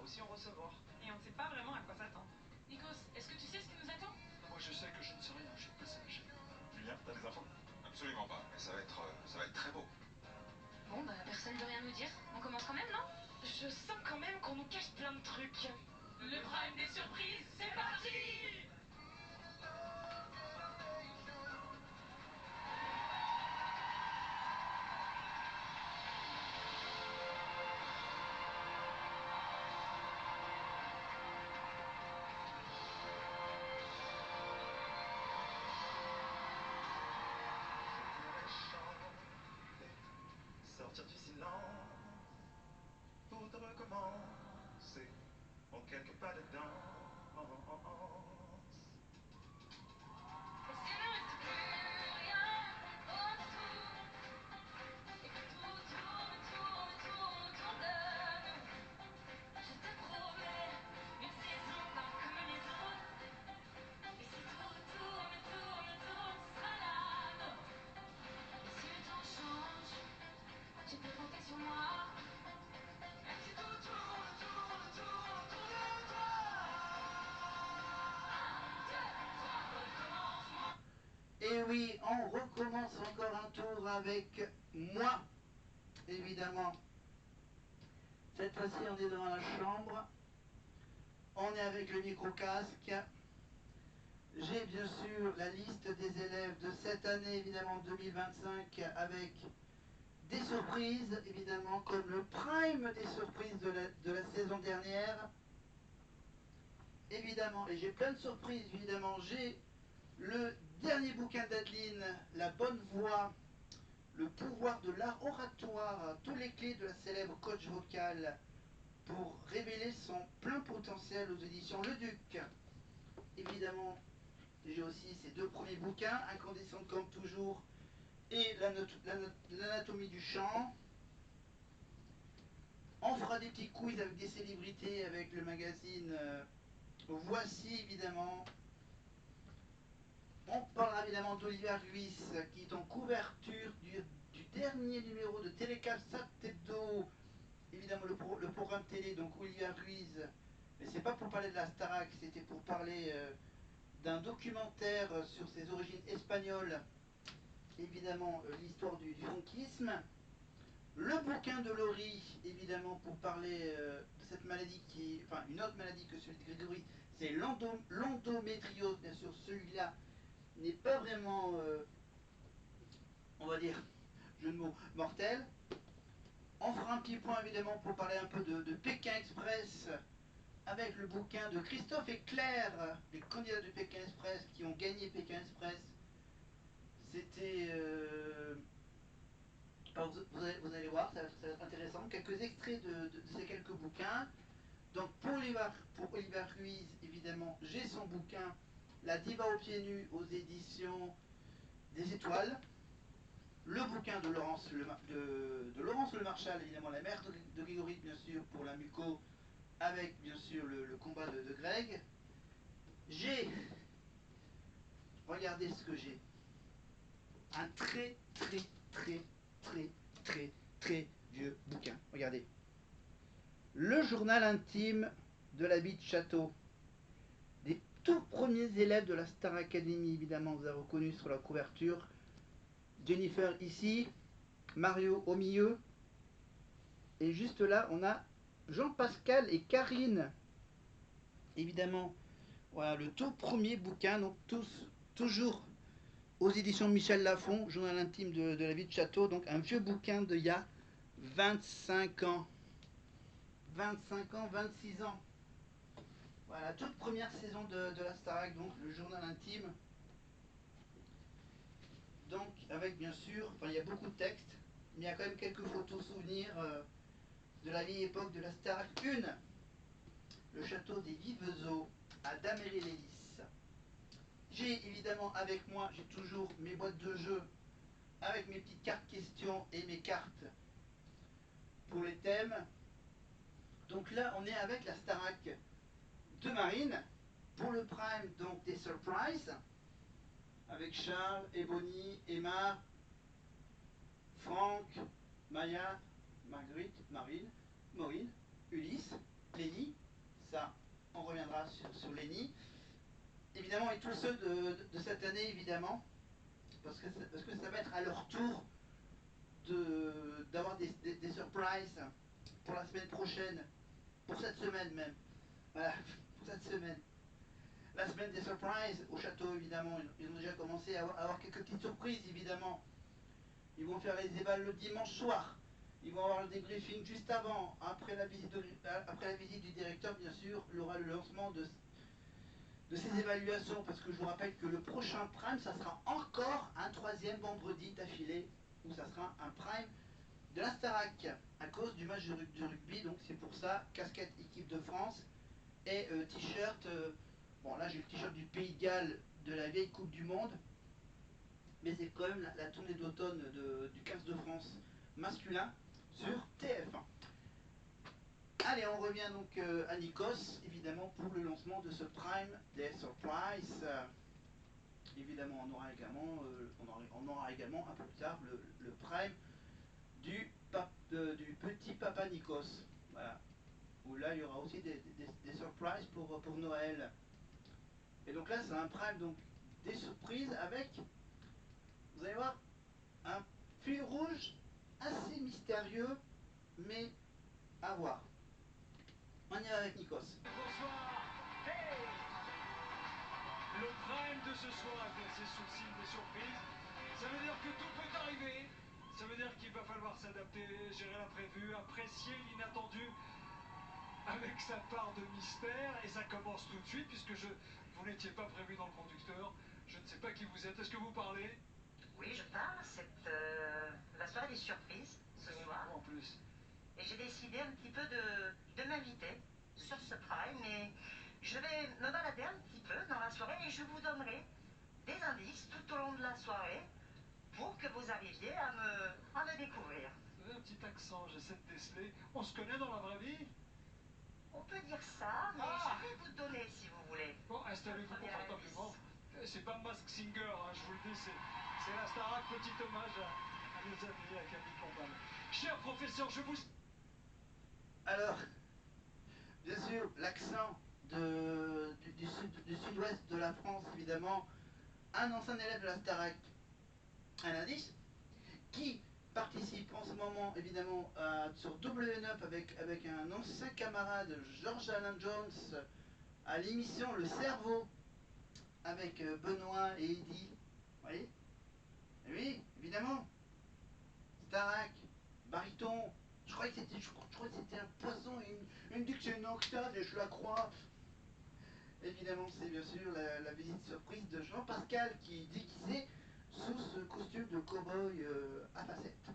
aussi en recevoir. Et on ne sait pas vraiment à quoi s'attendre. Nikos, est-ce que tu sais ce qui nous attend? Moi je sais que je ne sais rien, j'ai pas ça. Julien, t'as des infos? Absolument pas, mais ça va être très beau. Bon, bah personne veut rien nous dire. On commence quand même, non? Je sens quand même qu'on nous cache plein de trucs. Le prime des surprises, c'est parti! Sortir du silence pour te recommencer en quelques pas dedans. Parce qu'il ne reste plus rien autour. Et que tout tourne de nous. Je te promets une saison pas comme les autres. Et si tout tourne, ce sera la nôtre. Et si le temps change, tu peux compter sur moi. Même si tout tourne autour de toi. 1, 2, 3, recommence-moi. Et oui, on recommence encore un tour avec moi, évidemment. Cette fois-ci, on est dans la chambre. On est avec le micro-casque. J'ai bien sûr la liste des élèves de cette année, évidemment 2025, avec des surprises, évidemment, comme le prime des surprises de la saison dernière. Évidemment, et j'ai plein de surprises, évidemment. J'ai le dernier bouquin d'Adeline, La bonne voix, le pouvoir de l'art oratoire, tous les clés de la célèbre coach vocale pour révéler son plein potentiel aux éditions Le Duc. Évidemment, j'ai aussi ces deux premiers bouquins, Incandescente comme toujours et l'anatomie du chant. On fera des petits quiz avec des célébrités, avec le magazine Voici, évidemment. On parlera évidemment d'Olivier Ruiz, qui est en couverture du dernier numéro de Télécabsat Hebdo, évidemment le programme télé, donc Olivier Ruiz. Mais c'est pas pour parler de la Starac, c'était pour parler d'un documentaire sur ses origines espagnoles, évidemment l'histoire du franquisme. Le bouquin de Laurie, évidemment, pour parler de cette maladie qui est, enfin, une autre maladie que celui de Grégory, c'est l'endométriose, bien sûr, celui-là n'est pas vraiment, on va dire, jeu de mots, mortel. On fera un petit point, évidemment, pour parler un peu de Pékin Express, avec le bouquin de Christophe et Claire, les candidats de Pékin Express qui ont gagné Pékin Express. C'était... vous allez voir, ça va être intéressant. Quelques extraits de ces quelques bouquins. Donc pour Olivier Ruiz, évidemment, j'ai son bouquin La diva aux pieds nus aux éditions des Étoiles. Le bouquin de Laurence Le Marchal, évidemment, la mère de Grégory, bien sûr, pour la muco, avec bien sûr le combat de Greg. J'ai, regardez ce que j'ai, un très vieux bouquin. Regardez. Le journal intime de la vie de Château. Des tout premiers élèves de la Star Academy, évidemment, vous avez reconnu sur la couverture. Jennifer ici, Mario au milieu. Et juste là, on a Jean-Pascal et Karine. Évidemment, voilà le tout premier bouquin, donc toujours aux éditions Michel Lafon, journal intime de la vie de Château, donc un vieux bouquin d'il y a 25 ans. 25 ans, 26 ans. Voilà, toute première saison de la Starac, donc le journal intime. Donc, avec bien sûr, enfin il y a beaucoup de textes, mais il y a quand même quelques photos souvenirs de la vieille époque de la Starac 1. Le château des Vives Eaux à Daméry-les-Lys. J'ai évidemment avec moi, j'ai toujours mes boîtes de jeux avec mes petites cartes questions et mes cartes pour les thèmes. Donc là, on est avec la Starac de Marine pour le prime, donc des surprises avec Charles, Ebony, Emma, Franck, Maya, Marguerite, Marine, Maureen, Ulysse, Lenny, ça, on reviendra sur Lenny. Évidemment, et tous ceux de cette année, évidemment, parce que ça va être à leur tour d'avoir des surprises pour la semaine prochaine, pour cette semaine même. Voilà, pour cette semaine. La semaine des surprises au château, évidemment, ils ont déjà commencé à avoir quelques petites surprises, évidemment. Ils vont faire les évals le dimanche soir. Ils vont avoir le débriefing juste avant. Après la visite du directeur, bien sûr, il y aura le lancement de ces évaluations, parce que je vous rappelle que le prochain prime, ça sera encore un troisième vendredi d'affilée, où ça sera un prime de la Starac, à cause du match de rugby. Donc c'est pour ça, casquette équipe de France et t-shirt. Bon, là j'ai le t-shirt du Pays de Galles de la vieille Coupe du Monde, mais c'est quand même la tournée d'automne du 15 de France masculin sur TF1. Allez, on revient donc à Nikos, évidemment, pour le lancement de ce Prime des Surprises. Évidemment, on aura également un peu plus tard le Prime du petit Papa Nikos. Voilà. Où là, il y aura aussi des surprises pour Noël. Et donc là, c'est un Prime, donc des surprises avec, vous allez voir, un fil rouge assez mystérieux, mais à voir. On y va avec Nikos. Bonsoir. Hey. Le prime de ce soir a placé sous le signe des surprises. Ça veut dire que tout peut arriver. Ça veut dire qu'il va falloir s'adapter, gérer l'imprévu, apprécier l'inattendu avec sa part de mystère. Et ça commence tout de suite puisque vous n'étiez pas prévu dans le conducteur. Je ne sais pas qui vous êtes. Est-ce que vous parlez? Oui, je parle. C'est la soirée des surprises ce soir. En plus. Et j'ai décidé un petit peu de m'inviter sur ce prime. Et je vais me balader un petit peu dans la soirée et je vous donnerai des indices tout au long de la soirée pour que vous arriviez à me découvrir. Vous avez un petit accent, j'essaie de déceler. On se connaît dans la vraie vie? On peut dire ça, mais Ah. je vais vous donner si vous voulez. Bon, installez-vous Premier confortablement. C'est pas Mask Singer, hein, je vous le dis, c'est la Starac. Petit hommage à nos amis, à Camille Combal. Cher professeur, je vous... Alors, bien sûr, l'accent du sud-ouest de la France, évidemment, un ancien élève de la Starac, un indice, qui participe en ce moment, évidemment, sur W9 avec un ancien camarade, George Alan Jones, à l'émission Le Cerveau, avec Benoît et Eddy. Vous voyez? Et oui, évidemment. Starac, baryton. Je crois que c'était un poisson, une dit que c'est une octave et je la crois. Évidemment, c'est bien sûr la visite surprise de Jean-Pascal qui est déguisé sous ce costume de cow-boy à facettes.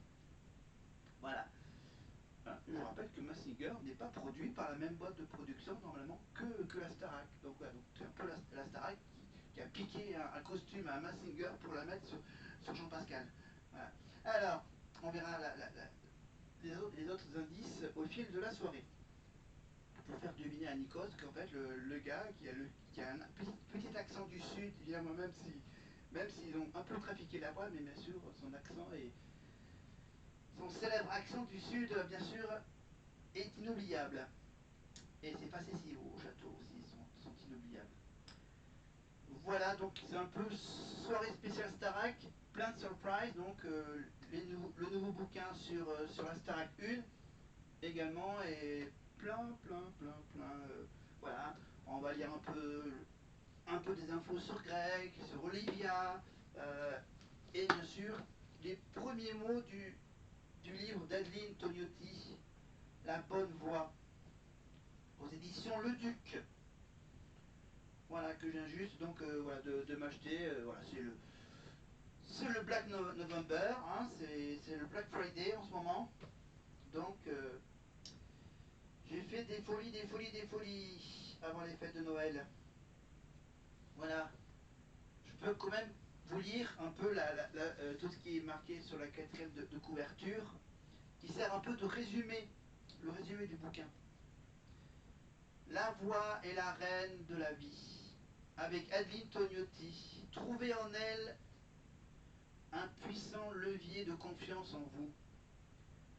Voilà. Hein, je vous rappelle que Massinger n'est pas produit par la même boîte de production normalement que la Starac. Donc voilà, c'est un peu la Starac qui a piqué un costume à Massinger pour la mettre sur Jean-Pascal. Voilà. Alors, on verra les autres indices au fil de la soirée. Pour faire deviner à Nikos qu'en fait le gars qui a un petit accent du sud, évidemment, même s'ils ont un peu trafiqué la voix, mais bien sûr son accent est son célèbre accent du sud, bien sûr, est inoubliable. Et c'est passé si au château aussi, sont inoubliables. Voilà, donc c'est un peu soirée spéciale Starac, plein de surprises, donc le nouveau bouquin sur la Starac 1 également, et plein, voilà, on va lire un peu des infos sur Greg, sur Olivia, et bien sûr, les premiers mots du livre d'Adeline Tognotti, La Bonne Voix, aux éditions Le Duc. Voilà, que je viens juste donc voilà, de m'acheter. Voilà, c'est le Black November, hein, c'est le Black Friday en ce moment. Donc j'ai fait des folies avant les fêtes de Noël. Voilà. Je peux quand même vous lire un peu tout ce qui est marqué sur la quatrième de couverture, qui sert un peu de résumé, le résumé du bouquin. La voix est la reine de la vie, avec Adeline Tognotti. Trouvez en elle un puissant levier de confiance en vous.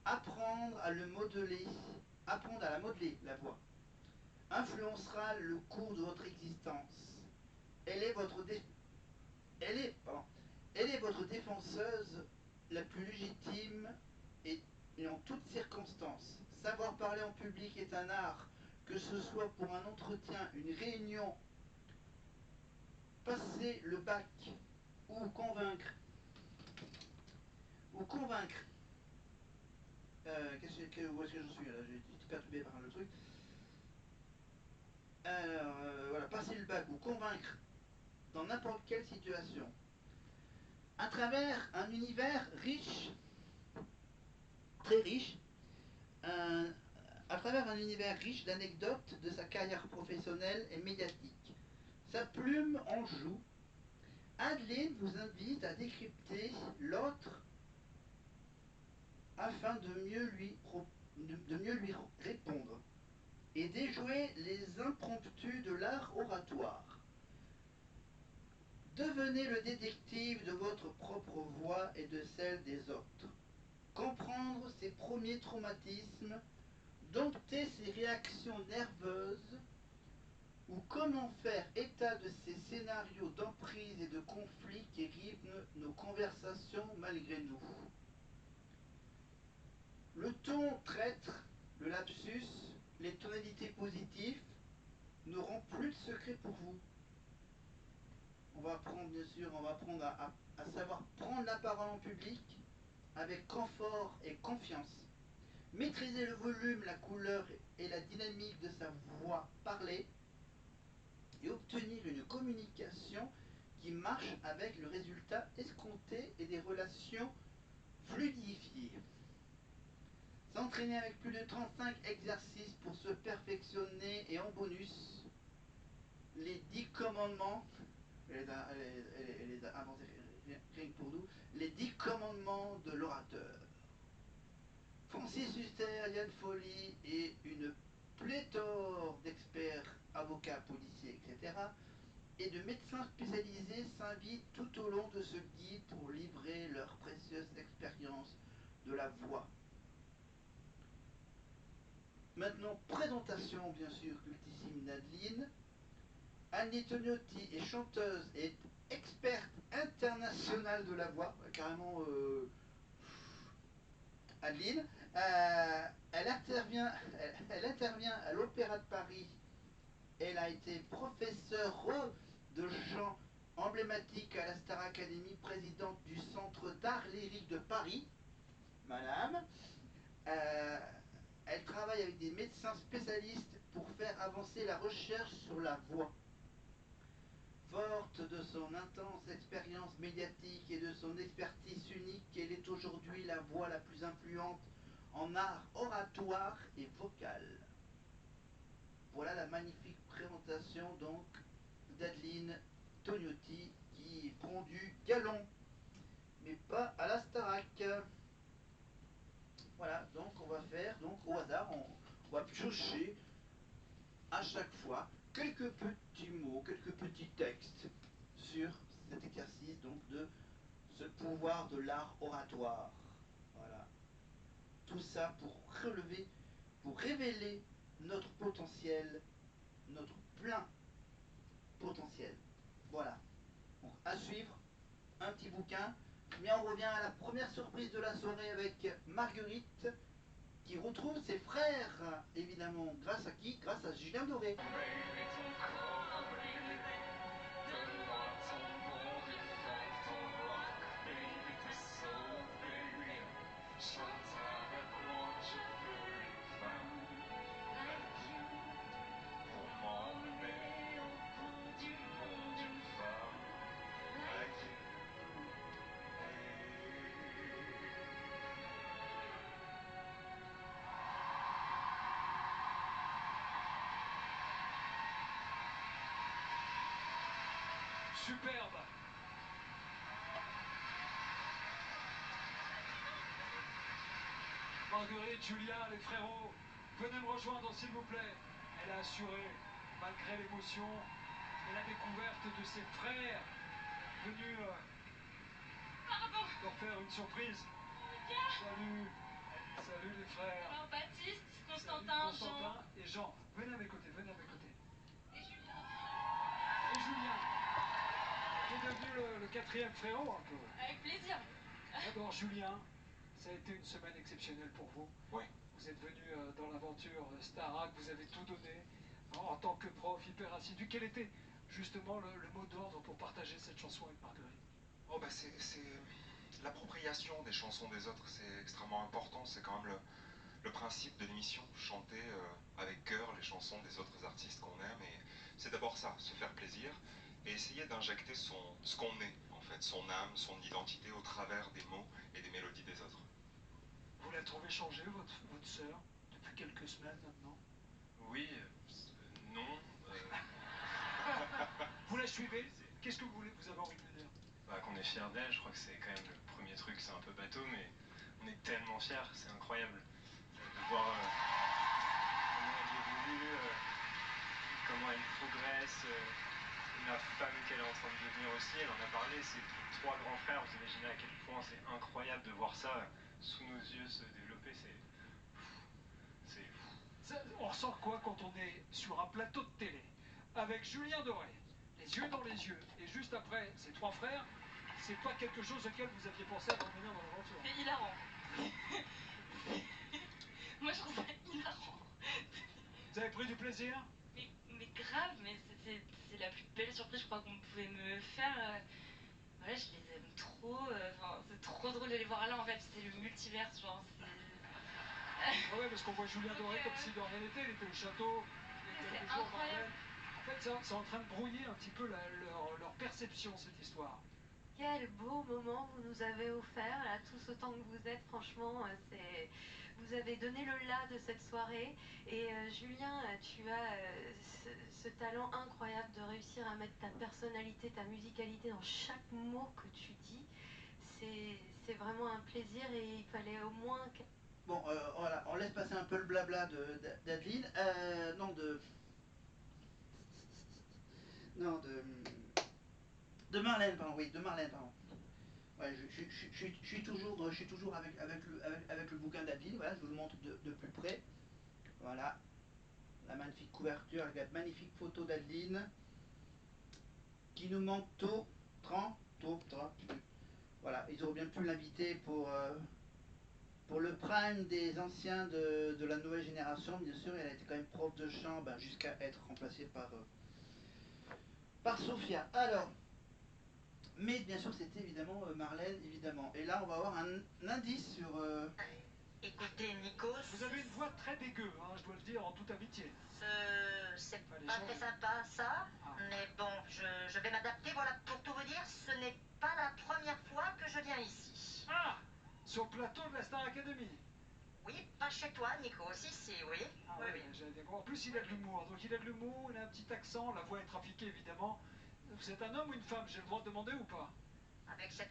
Apprendre à la modeler, la voix. influencera le cours de votre existence. Elle est votre, elle est votre défenseuse la plus légitime et en toutes circonstances. Savoir parler en public est un art, que ce soit pour un entretien, une réunion, passer le bac ou convaincre. Où est-ce que j'en suis là? J'ai été perturbé par le truc. Voilà, passer le bac ou convaincre dans n'importe quelle situation. À travers un univers riche, très riche, à travers un univers riche d'anecdotes de sa carrière professionnelle et médiatique. Sa plume en joue. Adeline vous invite à décrypter l'autre afin de mieux lui répondre et déjouer les impromptus de l'art oratoire. Devenez le détective de votre propre voix et de celle des autres. Comprendre ses premiers traumatismes, dompter ses réactions nerveuses ou comment faire état de ces scénarios d'emprise et de conflits qui rythment nos conversations malgré nous. Le ton traître, le lapsus, les tonalités positives n'auront plus de secret pour vous. On va apprendre, bien sûr, on va apprendre à savoir prendre la parole en public avec confort et confiance. Maîtriser le volume, la couleur et la dynamique de sa voix parlée et obtenir une communication qui marche avec le résultat escompté et des relations fluidifiées. S'entraîner avec plus de 35 exercices pour se perfectionner et en bonus, les 10 commandements, elle les a inventés rien que pour nous, les 10 commandements de l'orateur. Francis Huster, Yann Folly et une pléthore d'experts, avocats, policiers, etc. et de médecins spécialisés s'invitent tout au long de ce guide pour livrer leur précieuse expérience de la voix. Maintenant, présentation bien sûr cultissime d'Adeline. Annie Tognotti est chanteuse et experte internationale de la voix, carrément Adeline. Elle intervient à l'Opéra de Paris. Elle a été professeure de chant emblématique à la Star Academy, présidente du Centre d'art lyrique de Paris, madame. Elle travaille avec des médecins spécialistes pour faire avancer la recherche sur la voix. Forte de son intense expérience médiatique et de son expertise unique, elle est aujourd'hui la voix la plus influente en art oratoire et vocal. Voilà la magnifique présentation donc d'Adeline Tognotti qui prend du galon, mais pas à la Starac. Voilà, donc on va faire donc au hasard, on va piocher à chaque fois quelques petits mots, quelques petits textes sur cet exercice donc de ce pouvoir de l'art oratoire. Voilà. Tout ça pour relever, pour révéler notre potentiel, notre plein potentiel. Voilà. Donc, à suivre, un petit bouquin. Mais on revient à la première surprise de la soirée avec Marguerite qui retrouve ses frères, évidemment. Grâce à qui? Grâce à Julien Doré. Superbe. Marguerite, Julien, les frérots, venez me rejoindre s'il vous plaît. Elle a assuré, malgré l'émotion, et la découverte de ses frères venus leur faire une surprise. Salut. Salut les frères. Alors, Baptiste, Salut, Constantin, Jean. Constantin et Jean. Venez à mes côtés, venez à mes côtés. Et Julien. Et Julien, qui est devenu le quatrième frérot un peu. Avec plaisir. Alors Julien, ça a été une semaine exceptionnelle pour vous. Oui. Vous êtes venu dans l'aventure Starac, vous avez tout donné en tant que prof hyper assidu. Quel était justement le mot d'ordre pour partager cette chanson avec Marguerite? Oh bah c'est l'appropriation des chansons des autres, c'est extrêmement important, c'est quand même le principe de l'émission, chanter avec cœur les chansons des autres artistes qu'on aime, et c'est d'abord ça, se faire plaisir, et essayer d'injecter ce qu'on est, en fait, son âme, son identité au travers des mots et des mélodies des autres. Vous la trouvez changée, votre sœur, depuis quelques semaines maintenant? Oui, non. Vous la suivez? Qu'est-ce que vous avez envie de lui dire? Bah, qu'on est fiers d'elle, je crois que c'est quand même le premier truc, c'est un peu bateau, mais on est tellement fiers, c'est incroyable de voir comment elle évolue, comment elle progresse, la femme qu'elle est en train de devenir aussi, elle en a parlé, ses 3 grands frères, vous imaginez à quel point c'est incroyable de voir ça sous nos yeux se développer, c'est fou. On ressent quoi quand on est sur un plateau de télé avec Julien Doré, les yeux dans les yeux, et juste après ses 3 frères? C'est pas quelque chose auquel vous aviez pensé avant de venir dans l'aventure? C'est hilarant. Moi, je trouve ça hilarant. Vous avez pris du plaisir? Mais grave, mais c'est la plus belle surprise, je crois, qu'on pouvait me faire. Voilà, je les aime trop. Enfin, c'est trop drôle de les voir là, en fait. C'est le multiverse, genre. Ah ouais, parce qu'on voit Julien Doré comme si de rien n'était, il était au château, il y a quelques jours, incroyable. En fait, c'est en train de brouiller un petit peu leur perception, cette histoire. Quel beau moment vous nous avez offert, là, tous autant que vous êtes, franchement, vous avez donné le là de cette soirée. Et Julien, tu as ce talent incroyable de réussir à mettre ta personnalité, ta musicalité dans chaque mot que tu dis. C'est vraiment un plaisir et il fallait au moins... Bon, voilà, on laisse passer un peu le blabla d'Adeline. De Marlène, pardon, oui, de Marlène, pardon. Ouais, je suis toujours avec le bouquin d'Adeline, voilà, je vous le montre de plus près. Voilà, la magnifique couverture, la magnifique photo d'Adeline, qui nous manque tôt, voilà, ils auraient bien pu l'inviter pour le prime des anciens de la nouvelle génération, bien sûr. Elle a été quand même prof de chant jusqu'à être remplacée par Sophia. Alors, mais bien sûr c'était évidemment Marlène, évidemment. Et là on va avoir un indice sur... Écoutez, Nikos, Vous avez une voix très dégueu, hein, je dois le dire en toute amitié. c'est Allez, pas changez. très sympa ça, Ah. mais bon, je vais m'adapter. Voilà, pour tout vous dire, ce n'est pas la première fois que je viens ici. Ah, sur le plateau de la Star Academy. Oui, pas chez toi, Nikos, ici, oui. Ah Oui, ouais, oui. j'avais bien compris. En plus, il a de l'humour. Donc, il a de l'humour, il a un petit accent, la voix est trafiquée, évidemment. Vous êtes un homme ou une femme? J'ai le droit de demander ou pas? Avec cette